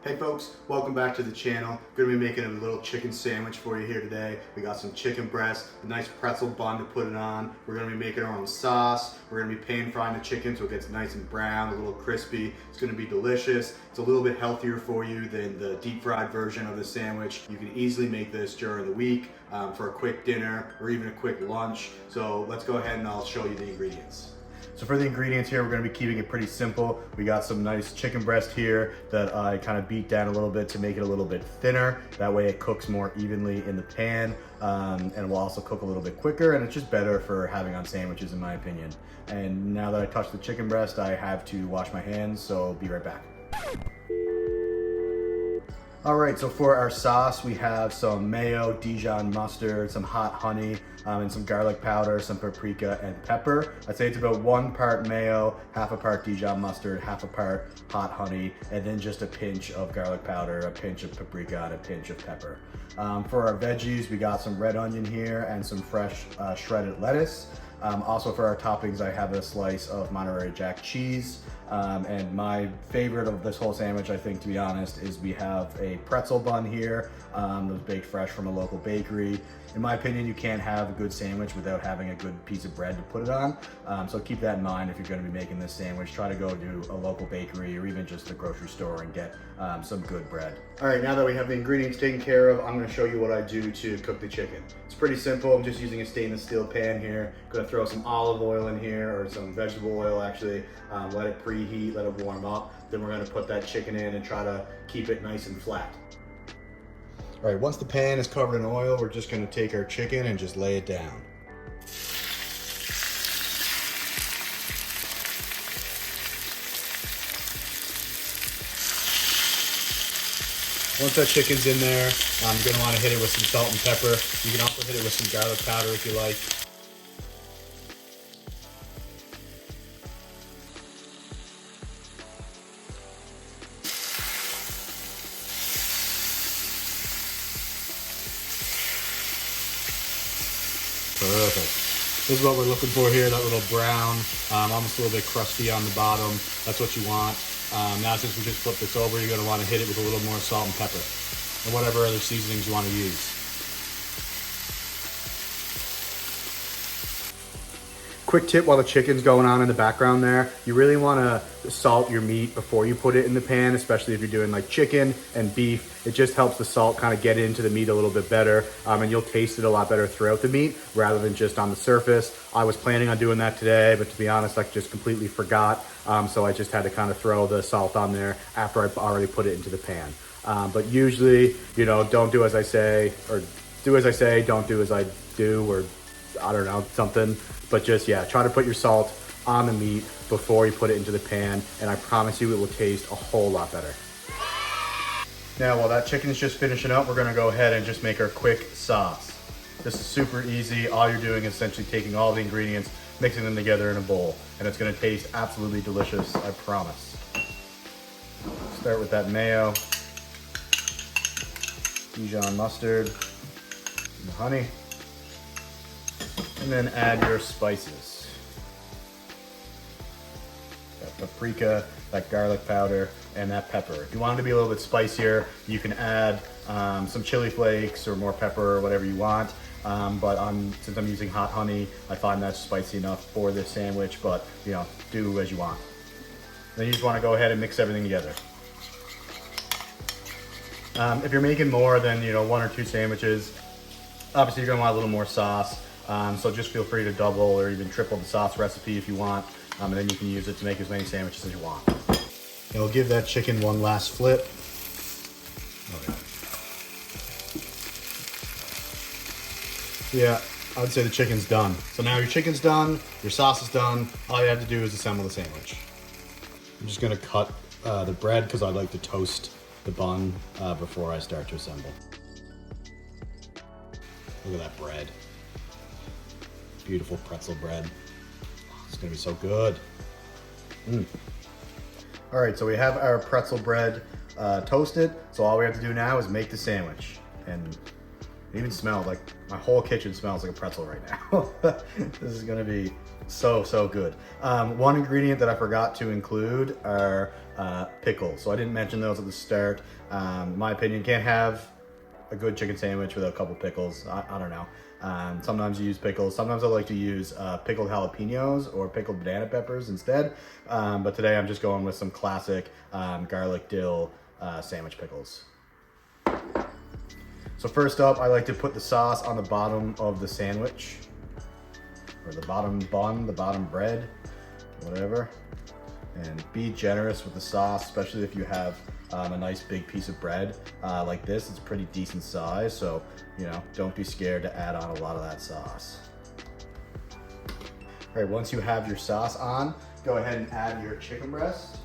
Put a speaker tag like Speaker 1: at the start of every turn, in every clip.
Speaker 1: Hey folks, welcome back to the channel. We're going to be making a little chicken sandwich for you here today. We got some chicken breast, a nice pretzel bun to put it on. We're going to be making our own sauce. We're going to be pan frying the chicken so it gets nice and brown, a little crispy. It's going to be delicious. It's a little bit healthier for you than the deep fried version of the sandwich. You can easily make this during the week for a quick dinner or even a quick lunch. So let's go ahead and I'll show you the ingredients. So for the ingredients here, we're gonna be keeping it pretty simple. We got some nice chicken breast here that I kind of beat down a little bit to make it a little bit thinner. That way it cooks more evenly in the pan and will also cook a little bit quicker, and it's just better for having on sandwiches in my opinion. And now that I touched the chicken breast, I have to wash my hands, so be right back. All right, so for our sauce, we have some mayo, Dijon mustard, some hot honey, and some garlic powder, some paprika and pepper. I'd say it's about 1 part mayo, half a part Dijon mustard, half a part hot honey, and then just a pinch of garlic powder, a pinch of paprika, and a pinch of pepper. For our veggies, we got some red onion here and some fresh shredded lettuce. Also for our toppings, I have a slice of Monterey Jack cheese. And my favorite of this whole sandwich, I think, to be honest, is we have a pretzel bun here that was baked fresh from a local bakery. In my opinion, you can't have a good sandwich without having a good piece of bread to put it on. So keep that in mind if you're going to be making this sandwich. Try to go to a local bakery or even just the grocery store and get some good bread. All right, now that we have the ingredients taken care of, I'm going to show you what I do to cook the chicken. It's pretty simple. I'm just using a stainless steel pan here. I'm going to throw some olive oil in here, or some vegetable oil actually. Let it preheat, let it warm up. Then we're going to put that chicken in and try to keep it nice and flat. All right, once the pan is covered in oil, we're just going to take our chicken and just lay it down. Once that chicken's in there, you're going to want to hit it with some salt and pepper. You can also hit it with some garlic powder if you like. Perfect. This is what we're looking for here, that little brown, almost a little bit crusty on the bottom. That's what you want. Now since we just flipped this over, you're going to want to hit it with a little more salt and pepper, and whatever other seasonings you want to use. Quick tip while the chicken's going on in the background there, you really want to salt your meat before you put it in the pan, especially if you're doing like chicken and beef. It just helps the salt kind of get into the meat a little bit better, and you'll taste it a lot better throughout the meat rather than just on the surface. I was planning on doing that today, but to be honest, I just completely forgot. So I just had to kind of throw the salt on there after I already put it into the pan. But usually, you know, don't do as I say, or do as I say, don't do as I do, or I don't know, something. But just, yeah, try to put your salt on the meat before you put it into the pan, and I promise you it will taste a whole lot better. Now, while that chicken is just finishing up, we're gonna go ahead and just make our quick sauce. This is super easy. All you're doing is essentially taking all the ingredients, mixing them together in a bowl, and it's gonna taste absolutely delicious, I promise. Start with that mayo, Dijon mustard, and honey. And then add your spices. That paprika, that garlic powder, and that pepper. If you want it to be a little bit spicier, you can add some chili flakes or more pepper or whatever you want. But since I'm using hot honey, I find that's spicy enough for this sandwich, but you know, do as you want. Then you just want to go ahead and mix everything together. If you're making more than 1 or 2 sandwiches, obviously you're gonna want a little more sauce. So just feel free to double or even triple the sauce recipe if you want, and then you can use it to make as many sandwiches as you want. And we'll give that chicken one last flip. Okay. Yeah, I would say the chicken's done. So now your chicken's done, your sauce is done, all you have to do is assemble the sandwich. I'm just gonna cut the bread because I like to toast the bun before I start to assemble. Look at that bread. Beautiful pretzel bread. It's gonna be so good. All right, so we have our pretzel bread toasted. So all we have to do now is make the sandwich. And it even smells like, my whole kitchen smells like a pretzel right now. This is gonna be so good. One ingredient that I forgot to include are pickle. So I didn't mention those at the start. In my opinion, can't have a good chicken sandwich with a couple pickles. I don't know. Sometimes you use pickles. Sometimes I like to use pickled jalapenos or pickled banana peppers instead. But today I'm just going with some classic garlic dill sandwich pickles. So first up, I like to put the sauce on the bottom of the sandwich, or the bottom bun, the bottom bread, whatever. And be generous with the sauce, especially if you have a nice big piece of bread like this. It's a pretty decent size, so don't be scared to add on a lot of that sauce. All right, once you have your sauce on, go ahead and add your chicken breast.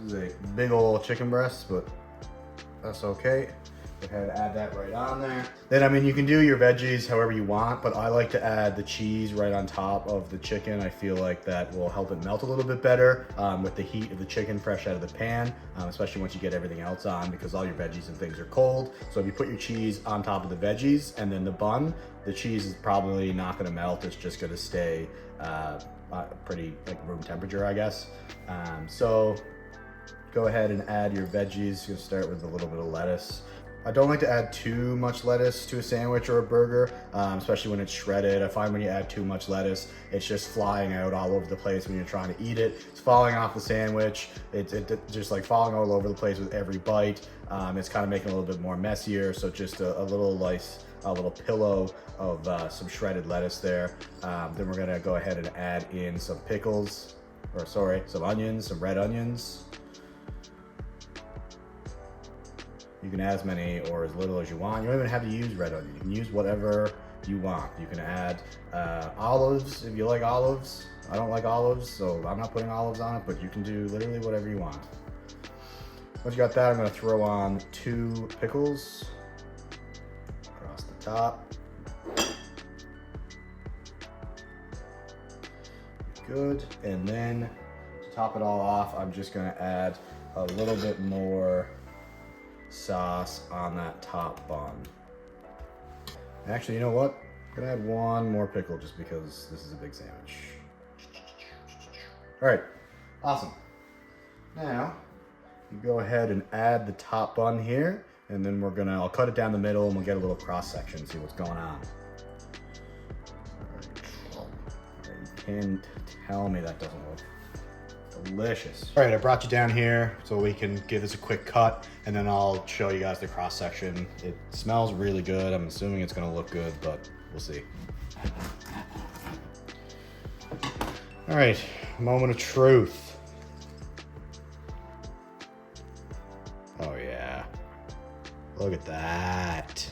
Speaker 1: This is a big old chicken breast, but that's okay. Go ahead and add that right on there. Then, you can do your veggies however you want, but I like to add the cheese right on top of the chicken. I feel like that will help it melt a little bit better with the heat of the chicken fresh out of the pan, especially once you get everything else on, because all your veggies and things are cold. So if you put your cheese on top of the veggies and then the bun, the cheese is probably not gonna melt. It's just gonna stay pretty like room temperature, I guess. So go ahead and add your veggies. You're gonna start with a little bit of lettuce. I don't like to add too much lettuce to a sandwich or a burger, especially when it's shredded. I find when you add too much lettuce, it's just flying out all over the place when you're trying to eat it. It's falling off the sandwich. It's just like falling all over the place with every bite. It's kind of making it a little bit more messier. So just a little pillow of some shredded lettuce there. Then we're gonna go ahead and add in some pickles, some onions, some red onions. You can add as many or as little as you want. You don't even have to use red onion. You can use whatever you want. You can add olives if you like olives. I don't like olives, so I'm not putting olives on it, but you can do literally whatever you want. Once you got that, I'm gonna throw on 2 pickles across the top. Good, and then to top it all off, I'm just gonna add a little bit more sauce on that top bun. Actually, you know what? I'm gonna add 1 more pickle just because this is a big sandwich. All right, awesome. Now, you go ahead and add the top bun here, and then I'll cut it down the middle and we'll get a little cross section, see what's going on. All right. You can't tell me that doesn't look delicious. All right, I brought you down here so we can give this a quick cut, and then I'll show you guys the cross section. It smells really good. I'm assuming it's gonna look good, but we'll see. All right, moment of truth. Oh yeah, look at that.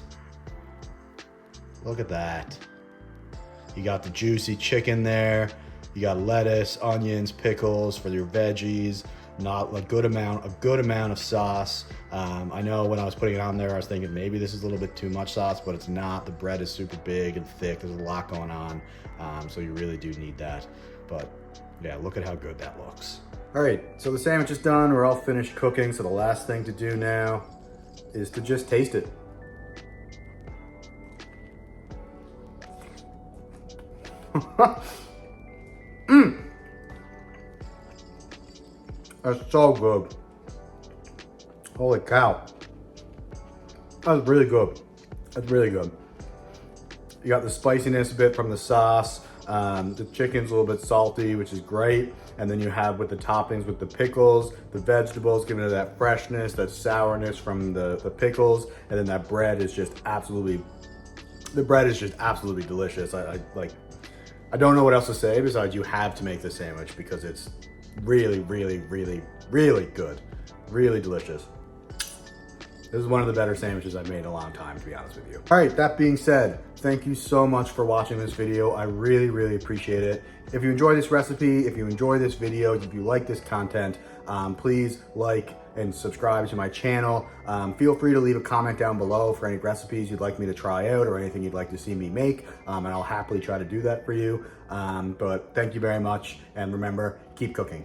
Speaker 1: Look at that. You got the juicy chicken there. You got lettuce, onions, pickles for your veggies, not a good amount of sauce. I know when I was putting it on there, I was thinking maybe this is a little bit too much sauce, but it's not. The bread is super big and thick. There's a lot going on, so you really do need that. But yeah, look at how good that looks. All right, so the sandwich is done. We're all finished cooking, so the last thing to do now is to just taste it. That's so good. Holy cow. That's really good. That's really good. You got the spiciness a bit from the sauce. The chicken's a little bit salty, which is great. And then you have with the toppings, with the pickles, the vegetables, giving it that freshness, that sourness from the pickles. And then that bread is just absolutely, delicious. I don't know what else to say besides you have to make this sandwich because it's really, really, really, really good. Really delicious. This is one of the better sandwiches I've made in a long time, to be honest with you. All right, that being said, thank you so much for watching this video. I really, really appreciate it. If you enjoy this recipe, if you enjoy this video, if you like this content, please like and subscribe to my channel. Feel free to leave a comment down below for any recipes you'd like me to try out or anything you'd like to see me make, and I'll happily try to do that for you. But thank you very much, and remember, keep cooking.